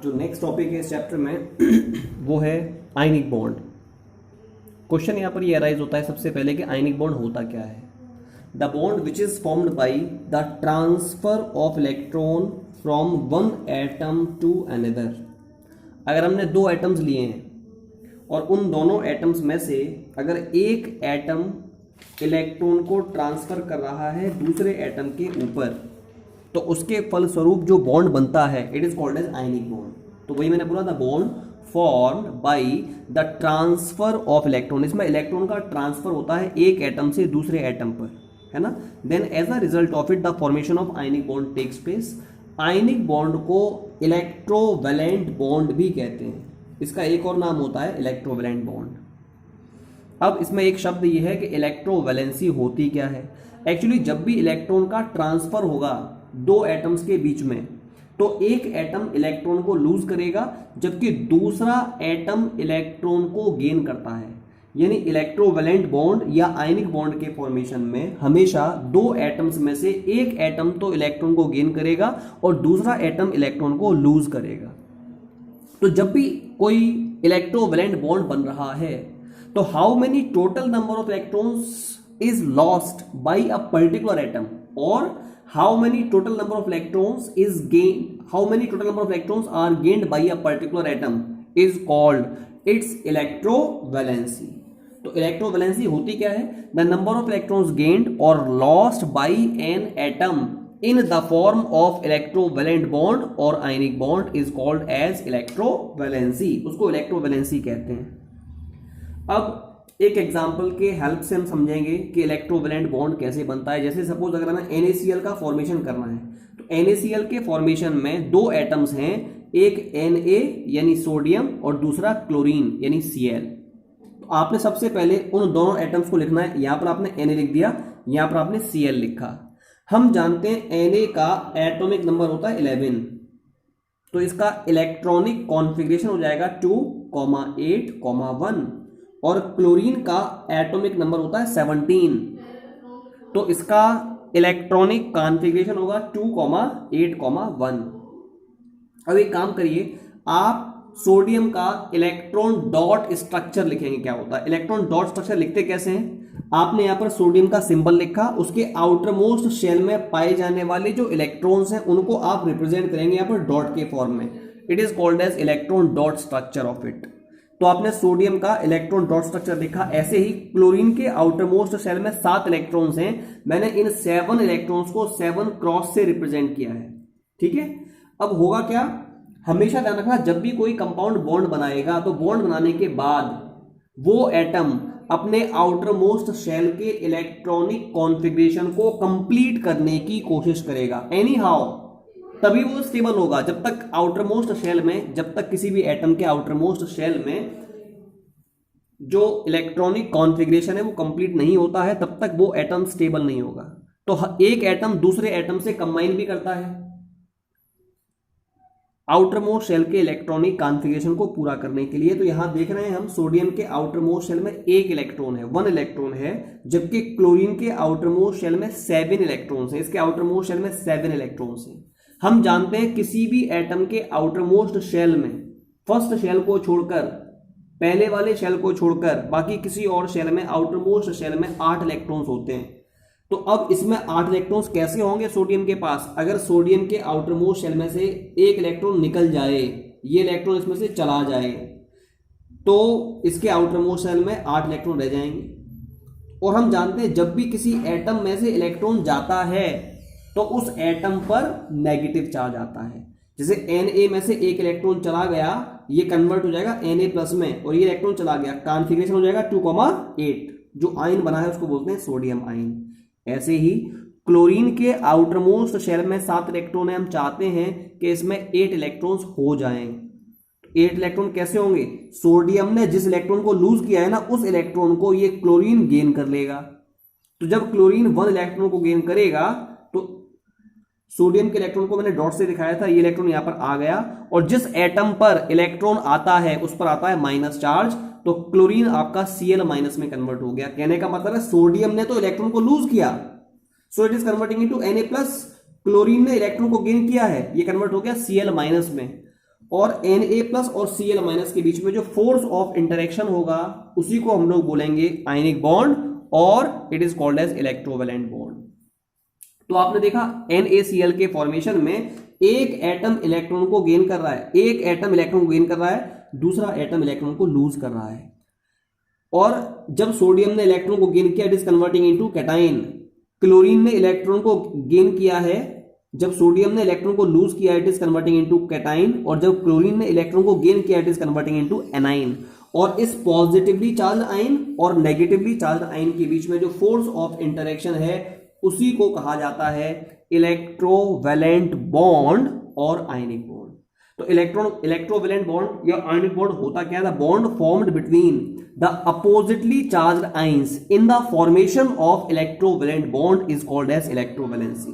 जो next topic है इस चैप्टर में वो है आयनिक बॉन्ड। क्वेश्चन यहाँ पर ये अराइज होता है सबसे पहले कि आयनिक बॉन्ड होता क्या है। The bond which is formed by the transfer of electron from one atom to another. अगर हमने दो एटम्स लिए हैं और उन दोनों एटम्स में से अगर एक एटम इलेक्ट्रॉन को ट्रांसफर कर रहा है दूसरे एटम के ऊपर, तो उसके फलस्वरूप जो बॉन्ड बनता है it is called as ionic bond. तो वही मैंने बोला the bond formed by the transfer of electron. इसमें इलेक्ट्रॉन का ट्रांसफर होता है एक एटम से दूसरे एटम पर, है ना। Then as a result of it the formation of ionic bond takes place. Ionic bond को इलेक्ट्रोवैलेंट बॉन्ड भी कहते हैं। इसका एक और नाम होता है इलेक्ट्रोवैलेंट बॉन्ड। अब इसमें एक शब्द ये है कि इलेक्ट्रोवैलेंसी होती क्या है। एक्चुअली जब भी इलेक्ट्रॉन का ट्रांसफर होगा दो एटम्स के बीच में, तो एक एटम इलेक्ट्रॉन को लूज करेगा जबकि दूसरा एटम इलेक्ट्रॉन को गेन करता है। यानी इलेक्ट्रोवैलेंट बॉन्ड या आयनिक बॉन्ड के फॉर्मेशन में हमेशा दो एटम्स में से एक एटम तो इलेक्ट्रॉन को गेन करेगा और दूसरा एटम इलेक्ट्रॉन को लूज करेगा। तो जब भी कोई इलेक्ट्रोवैलेंट बॉन्ड बन रहा है तो how many total number of electrons is lost by a particular atom और how many total number of electrons are gained by a particular atom is called its electrovalency। तो इलेक्ट्रोवैलेंसी होती क्या है? The number of electrons gained or lost by an atom in the form of electrovalent bond or ionic bond is called as electrovalency। उसको electrovalency कहते हैं। अब एक example के हेल्प से हम समझेंगे कि इलेक्ट्रोवैलेंट बॉन्ड कैसे बनता है। जैसे सपोज अगर हमें NaCl का फॉर्मेशन करना है तो NaCl के फॉर्मेशन में दो एटम्स हैं, एक Na यानी सोडियम और दूसरा क्लोरीन यानी Cl। तो आपने सबसे पहले उन दोनों एटम्स को लिखना है। यहां पर आपने Na लिख दिया, यहां पर आपने Cl लिखा। हम जानते हैं Na का एटॉमिक नंबर होता है 11, तो इसका इलेक्ट्रॉनिक कॉन्फ़िगरेशन हो जाएगा 2,8,1 और क्लोरीन का एटॉमिक नंबर होता है 17, तो इसका इलेक्ट्रॉनिक कॉन्फ़िगरेशन होगा 2,8,1। अब एक काम करिए, आप सोडियम का इलेक्ट्रॉन डॉट स्ट्रक्चर लिखेंगे। क्या होता है इलेक्ट्रॉन डॉट स्ट्रक्चर? लिखते कैसे हैं? आपने यहां पर सोडियम का सिंबल लिखा, उसके आउटर मोस्ट शेल में पाए जाने वाले जो इलेक्ट्रॉन्स हैं उनको आप रिप्रेजेंट करेंगे यहां पर डॉट के फॉर्म में। It is called as electron dot structure of it. तो आपने सोडियम का इलेक्ट्रॉन डॉट स्ट्रक्चर लिखा। ऐसे ही क्लोरीन के आउटर मोस्ट शेल में 7 इलेक्ट्रॉन्स हैं, मैंने इन 7 इलेक्ट्रॉन्स को 7 क्रॉस से रिप्रेजेंट किया है। ठीक है, अब होगा क्या, हमेशा ध्यान रखना जब भी कोई कंपाउंड बॉन्ड बनाएगा तो बॉन्ड बनाने के बाद वो एटम अपने आउटर मोस्ट शेल के इलेक्ट्रॉनिक कॉन्फ़िगरेशन को कंप्लीट करने की कोशिश करेगा एनी हाउ, तभी वो स्टेबल होगा। जब तक आउटर मोस्ट शेल में, जब तक किसी भी एटम के आउटर मोस्ट शेल में जो इलेक्ट्रॉनिक कॉन्फ़िगरेशन है वो कंप्लीट नहीं होता है तब तक वो एटम स्टेबल नहीं होगा। तो एक एटम दूसरे एटम से कंबाइन भी करता है आउटर मोस्ट शेल के इलेक्ट्रॉनिक कॉन्फ़िगरेशन को पूरा करने के लिए। तो यहां देख रहे हैं हम सोडियम के आउटर मोस्ट शेल में एक इलेक्ट्रॉन है, 1 इलेक्ट्रॉन है, जबकि क्लोरीन के आउटर मोस्ट शेल में 7 इलेक्ट्रॉन्स हैं। इसके आउटर मोस्ट शेल में 7 इलेक्ट्रॉन्स हैं। हम जानते हैं किसी भी एटम के आउटर मोस्ट शेल में फर्स्ट शेल को छोड़कर, पहले वाले शेल को छोड़कर बाकी किसी और शेल में, आउटर मोस्ट शेल में 8 इलेक्ट्रॉन्स होते हैं। तो अब इसमें 8 इलेक्ट्रॉन्स कैसे होंगे सोडियम के पास? अगर सोडियम के आउटर मोस्ट शेल में से एक इलेक्ट्रॉन निकल जाए, ये इलेक्ट्रॉन इसमें से चला जाए, तो इसके आउटर मोस्ट शेल में 8 इलेक्ट्रॉन रह जाएंगे। और हम जानते हैं जब भी किसी एटम में से इलेक्ट्रॉन जाता है तो उस एटम पर नेगेटिव चार्ज आता है। जैसे Na में से एक इलेक्ट्रॉन चला गया, ये कन्वर्ट हो जाएगा Na प्लस में, और ये इलेक्ट्रॉन चला गया, कॉन्फ़िगरेशन हो जाएगा 2,8। जो आयन बना है उसको बोलते हैं सोडियम आयन। ऐसे ही क्लोरीन के आउटर मोस्ट शेल में 7 इलेक्ट्रॉन है, हम चाहते हैं कि इसमें 8 इलेक्ट्रॉन्स हो जाएं। 8 इलेक्ट्रॉन कैसे होंगे? सोडियम ने जिस इलेक्ट्रॉन को लूज किया है ना, उस इलेक्ट्रॉन को ये क्लोरीन गेन कर लेगा। तो जब क्लोरीन 1 इलेक्ट्रॉन को गेन करेगा तो सोडियम के इलेक्ट्रॉन को मैंने डॉट से दिखाया था, ये इलेक्ट्रॉन यहां पर आ गया, और जिस एटम पर इलेक्ट्रॉन आता है उस पर आता है माइनस चार्ज, तो क्लोरीन आपका Cl माइनस में कन्वर्ट हो गया। कहने का मतलब है सोडियम ने तो इलेक्ट्रॉन को लूज किया, so it is converting into Na plus. Chlorine ने इलेक्ट्रॉन को गेन किया है, ये कन्वर्ट हो गया Cl माइनस में। और Na प्लस और Cl माइनस के बीच में जो फोर्स ऑफ इंटरेक्शन होगा उसी को हम लोग बोलेंगे आयनिक बॉन्ड, और it is called as electrovalent bond. तो आपने देखा NaCl के फॉर्मेशन में एक एटम इलेक्ट्रॉन को गेन कर रहा है, एक एटम इलेक्ट्रॉन को गेन कर रहा है, दूसरा एटम इलेक्ट्रॉन को लूज कर रहा है। और जब सोडियम ने इलेक्ट्रॉन को गेन किया, it is converting into cation. Chlorine ने इलेक्ट्रॉन को गेन किया है, जब सोडियम ने इलेक्ट्रॉन को लूज किया, it is converting into cation, और जब क्लोरीन ने इलेक्ट्रॉन को गेन किया, it is converting into A9. और इस पॉजिटिवली चार्ज आयन और नेगेटिवली चार्ज आयन के बीच में जो फोर्स ऑफ इंटरेक्शन है उसी को कहा जाता है इलेक्ट्रोवैलेंट बॉन्ड और आयनिक बॉन्ड। तो इलेक्ट्रोवैलेंट बॉन्ड या आयनिक बॉन्ड होता क्या है? The bond formed between the oppositely charged ions in the formation of electrovalent bond is called as electrovalency.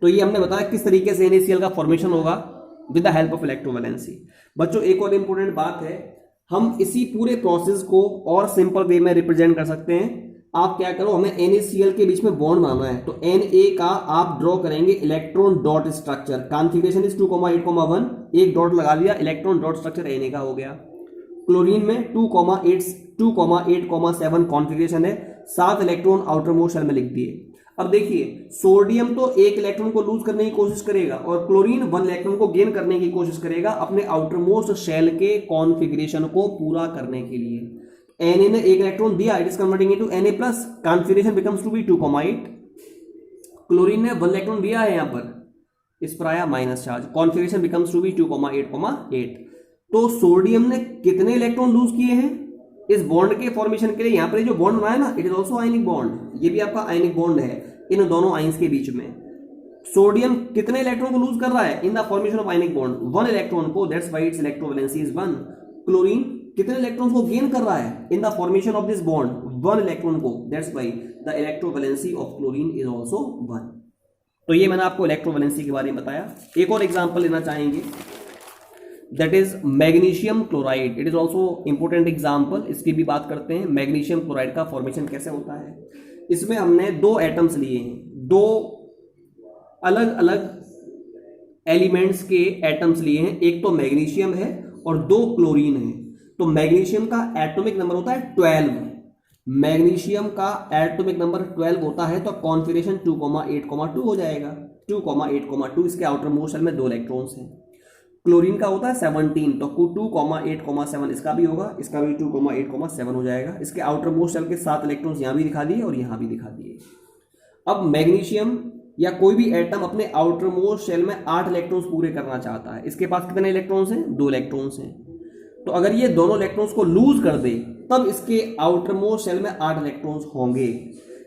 तो ये हमने बताया किस तरीके से NaCl का फॉर्मेशन होगा with the help of electrovalency. बच्चों एक और इंपॉर्टेंट बात है, हम इसी पूरे प्रोसेस को और सिंपल वे में रिप्रेजेंट कर सकते हैं। आप क्या करो, हमें NaCl के बीच में बॉन्ड बनाना है, तो Na का आप ड्रॉ करेंगे electron dot structure. Configuration is 2,8,1, एक डॉट लगा दिया, इलेक्ट्रॉन डॉट स्ट्रक्चर Na का हो गया। क्लोरीन में 2,8,7 कॉन्फिगरेशन है, 7 इलेक्ट्रॉन आउटर मोस्ट शेल में लिख दिए। अब देखिए सोडियम तो एक इलेक्ट्रॉन को लूज करने की कोशिश करेगा और क्लोरीन 1 इलेक्ट्रॉन को गेन करने की कोशिश करेगा अपने आउटर मोस्ट शेल के कॉन्फिगरेशन को पूरा करने के लिए। Na ने एक इलेक्ट्रॉन दिया, it is converting into Na plus, configuration becomes to be 2,8। क्लोरीन ने 1 इलेक्ट्रॉन दिया है, यहां पर इस पर आया minus charge, configuration becomes to be 2,8,8। तो सोडियम ने कितने इलेक्ट्रॉन लूज किए हैं इस बॉन्ड के फॉर्मेशन के लिए? यहां पर जो बॉन्ड बना है ना, it is also ionic bond, ये भी आपका आयनिक बॉन्ड है इन दोनों आयंस के बीच में। सोडियम कितने इलेक्ट्रॉन को लूज कर रहा है in the formation of ionic bond? 1 electron को, that's why it's electrovalency is 1। Chlorine कितने इलेक्ट्रॉन्स को गेन कर रहा है in the formation of this bond? 1 electron को, that's why the electrovalency of chlorine is also 1। तो ये मैंने आपको इलेक्ट्रोवैलेंसी के बारे में बताया। एक और एग्जांपल लेना चाहेंगे, that is magnesium chloride. It is also important example, इसकी भी बात करते हैं। मैग्नीशियम क्लोराइड का फॉर्मेशन कैसे होता है? इसमें हमने 2 एटम्स लिए हैं, 2 अलग अलग एलिमेंट्स के एटम्स लिए हैं, एक तो मैग्नीशियम है और 2 क्लोरीन है। तो मैग्नीशियम का एटॉमिक नंबर होता है 12, मैग्नीशियम का एटॉमिक नंबर 12 होता है, तो कॉन्फिगरेशन 2,8,2 हो जाएगा। 2,8,2 इसके आउटर मोस्ट शेल में 2 इलेक्ट्रॉन्स हैं। क्लोरीन का होता है 17, तो 2,8,7 इसका भी होगा, इसका भी 2,8,7 हो जाएगा। इसके आउटर मोस्ट शेल के 7 इलेक्ट्रॉन्स यहां भी दिखा दिए और यहां भी दिखा दिए। अब मैग्नीशियम या कोई भी एटम अपने आउटर मोस्ट शेल में 8 इलेक्ट्रॉन्स पूरे करना चाहता है। इसके पास कितने इलेक्ट्रॉन्स हैं? 2 इलेक्ट्रॉन्स हैं। तो अगर ये दोनों इलेक्ट्रॉन्स को लूज कर दे तब इसके आउटर मोस्ट शेल में 8 इलेक्ट्रॉन्स होंगे।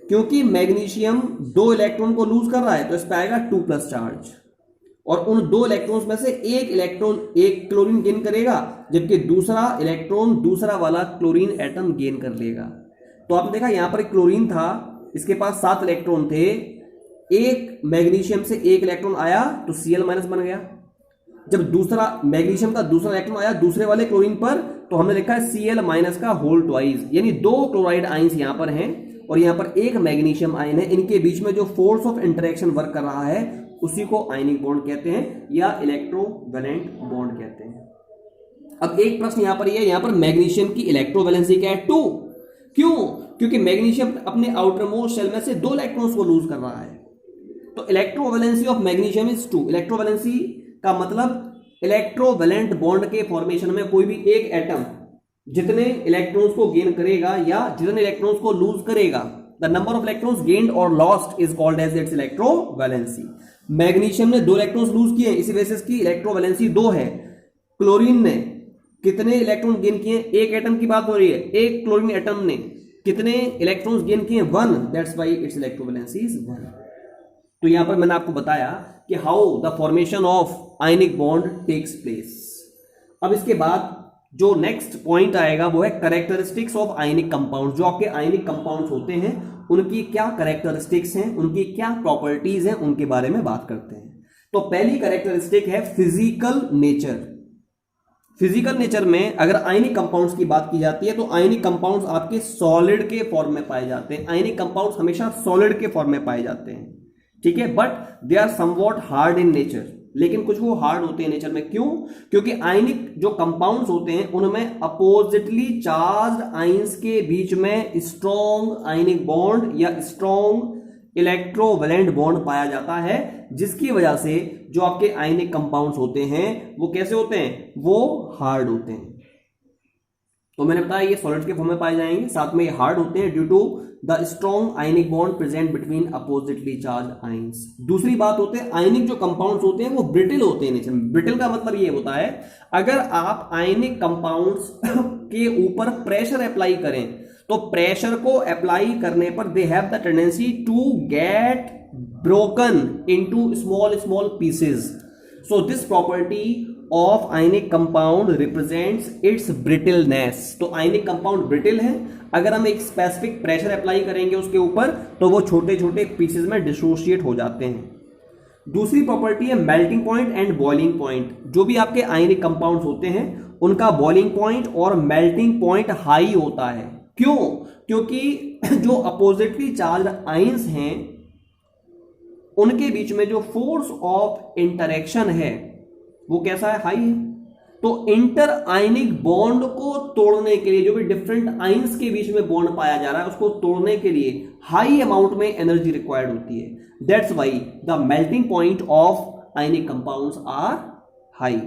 क्योंकि मैग्नीशियम 2 इलेक्ट्रॉन को लूज कर रहा है तो इस पर आएगा 2+ चार्ज, और उन 2 इलेक्ट्रॉन्स में से एक इलेक्ट्रॉन एक क्लोरीन गेन करेगा, जबकि दूसरा इलेक्ट्रॉन दूसरा वाला क्लोरीन एटम गेन कर लेगा। तो आपने देखा यहां पर क्लोरीन था, इसके पास 7 इलेक्ट्रॉन थे, एक मैग्नीशियम से एक इलेक्ट्रॉन आया तो Cl- बन गया। जब दूसरा मैग्नीशियम का दूसरा इलेक्ट्रॉन आया दूसरे वाले क्लोरीन पर, तो हमने लिखा है Cl- का होल ट्वाइस, यानी 2 क्लोराइड आयंस यहां पर हैं और यहां पर एक मैग्नीशियम आयन है। इनके बीच में जो फोर्स ऑफ इंटरेक्शन वर्क कर रहा है उसी को आयनिक बॉन्ड कहते हैं या इलेक्ट्रोवैलेंट बॉन्ड कहते हैं। अब एक प्रश्न यहां पर यह है, यहां पर मैग्नीशियम की इलेक्ट्रोवैलेंसी क्या है? 2। क्यों? क्योंकि मैग्नीशियम अपने आउटर मोस्ट शेल में से 2 इलेक्ट्रॉन्स को लूज कर रहा है। तो electrovalency of magnesium is 2। Electrovalency का मतलब इलेक्ट्रोवैलेंट बॉन्ड के फॉर्मेशन में कोई भी एक एटम जितने इलेक्ट्रॉन्स को गेन करेगा या जितने इलेक्ट्रॉन्स को लूज करेगा, the number of electrons gained और lost is called as its electrovalency. Magnesium ने 2 इलेक्ट्रॉन्स लूज किए, इसी वजह से इसकी इलेक्ट्रोवैलेंसी 2 है। क्लोरीन ने कितने इलेक्ट्रॉन गेन किए? एक एटम की बात हो रही है, एक क्लोरीन एटम ने कितने इलेक्ट्रॉन्स गेन किए? 1, that's why it's electrovalency is 1। तो यहां पर मैंने आपको बताया कि how the formation of ionic bond takes place. अब इसके बाद जो नेक्स्ट पॉइंट आएगा वो है कैरेक्टरिस्टिक्स ऑफ आयनिक कंपाउंड। जो आपके आयनिक कंपाउंड्स होते हैं उनकी क्या कैरेक्टरिस्टिक्स हैं, उनकी क्या प्रॉपर्टीज हैं, उनके बारे में बात करते हैं। तो पहली कैरेक्टरिस्टिक है फिजिकल नेचर। फिजिकल नेचर में अगर आयनिक कंपाउंड्स की बात की जाती है तो आयनिक कंपाउंड्स आपके सॉलिड के फॉर्म में पाए जाते हैं। आयनिक कंपाउंड्स हमेशा सॉलिड के फॉर्म में पाए जाते हैं, ठीक है, but they are somewhat hard in nature. लेकिन कुछ वो हार्ड होते हैं नेचर में। क्यों? क्योंकि आयनिक जो कंपाउंड्स होते हैं उनमें अपोजिटली चार्ज्ड आयंस के बीच में स्ट्रॉन्ग आयनिक बॉन्ड या स्ट्रॉन्ग इलेक्ट्रोवैलेंट बॉन्ड पाया जाता है, जिसकी वजह से जो आपके आयनिक कंपाउंड्स होते हैं वो कैसे होते हैं? वो हार्ड होते हैं। तो मैंने बताया ये सॉलिड के फॉर्म में पाए जाएंगे, साथ में ये हार्ड होते हैं due to the strong ionic bond present between oppositely charged ions. दूसरी बात होते हैं आयनिक जो कंपाउंड्स होते हैं वो ब्रिटल होते हैं नेचर में। ब्रिटल का मतलब ये होता है अगर आप आयनिक कंपाउंड्स के ऊपर प्रेशर अप्लाई करें तो प्रेशर को अप्लाई करने पर they have the tendency to get broken into small small pieces. So this property of ionic compound represents its brittleness. तो आयनिक कंपाउंड ब्रिटल है, अगर हम एक स्पेसिफिक प्रेशर अप्लाई करेंगे उसके ऊपर तो वो छोटे छोटे पीसेस में डिसोशिएट हो जाते हैं। दूसरी प्रॉपर्टी है melting point and boiling point. जो भी आपके आयनिक कंपाउंड्स होते हैं उनका बॉइलिंग पॉइंट और मेल्टिंग पॉइंट हाई होता है। क्यों? क्योंकि जो अपोजिटली चार्ज आयंस हैं उनके बीच में जो फोर्स ऑफ इंटरेक्शन है वो कैसा है? हाई है। तो इंटर आयनिक बॉन्ड को तोड़ने के लिए, जो भी डिफरेंट आयंस के बीच में बॉन्ड पाया जा रहा है उसको तोड़ने के लिए हाई अमाउंट में एनर्जी रिक्वायर्ड होती है। That's why the melting point of ionic compounds are high.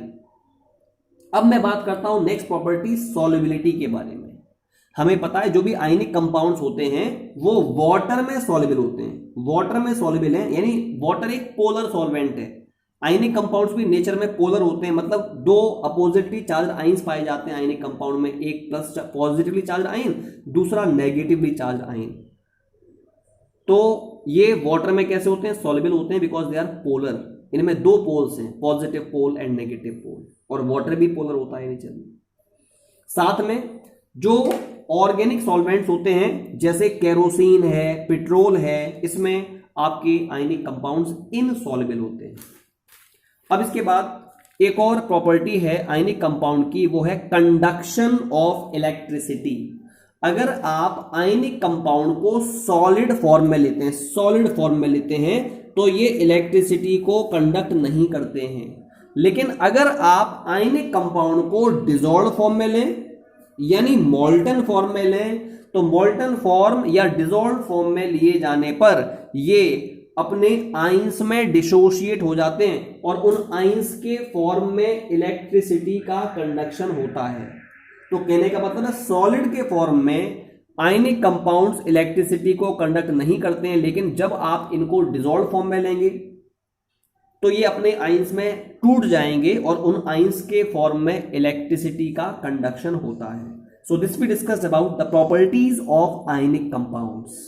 अब मैं बात करता हूं नेक्स्ट प्रॉपर्टी सॉल्युबिलिटी के बारे में। हमें पता है जो भी आयनिक कंपाउंड्स होते हैं वो वाटर में सॉल्युबल होते हैं। वाटर में सॉल्युबल है, यानी वाटर एक पोलर सॉल्वेंट है। आयनिक कंपाउंड्स भी नेचर में पोलर होते हैं, मतलब दो अपोजिटली चार्ज आयंस पाए जाते हैं आयनिक कंपाउंड में, एक प्लस पॉजिटिवली चार्ज आयन, दूसरा नेगेटिवली चार्ज आयन। तो ये वाटर में कैसे होते हैं? सॉल्युबल होते हैं बिकॉज दे आर पोलर। इनमें दो पोल्स हैं, positive pole and negative pole, और वाटर भी पोलर होता है नेचर में। साथ में जो ऑर्गेनिक सॉल्वेंट्स होते हैं जैसे केरोसिन है, पेट्रोल है, इसमें आपके आयनिक कंपाउंड्स इनसॉल्युबल होते हैं। अब इसके बाद एक और प्रॉपर्टी है आयनिक कंपाउंड की, वो है कंडक्शन ऑफ इलेक्ट्रिसिटी। अगर आप आयनिक कंपाउंड को सॉलिड फॉर्म में लेते हैं तो ये इलेक्ट्रिसिटी को कंडक्ट नहीं करते हैं। लेकिन अगर आप आयनिक कंपाउंड को डिसॉल्व फॉर्म में लें यानी मोल्टन फॉर्म में लें तो मोल्टन फॉर्म या डिसॉल्व फॉर्म में लिए जाने पर ये अपने आयंस में डिसोशिएट हो जाते हैं और उन आयंस के फॉर्म में इलेक्ट्रिसिटी का कंडक्शन होता है। तो कहने का मतलब है सॉलिड के फॉर्म में आयनिक कंपाउंड्स इलेक्ट्रिसिटी को कंडक्ट नहीं करते हैं, लेकिन जब आप इनको डिसॉल्व फॉर्म में लेंगे तो ये अपने आयंस में टूट जाएंगे और उन आयंस के फॉर्म में इलेक्ट्रिसिटी का कंडक्शन होता है। So this we discussed about the properties of ionic compounds.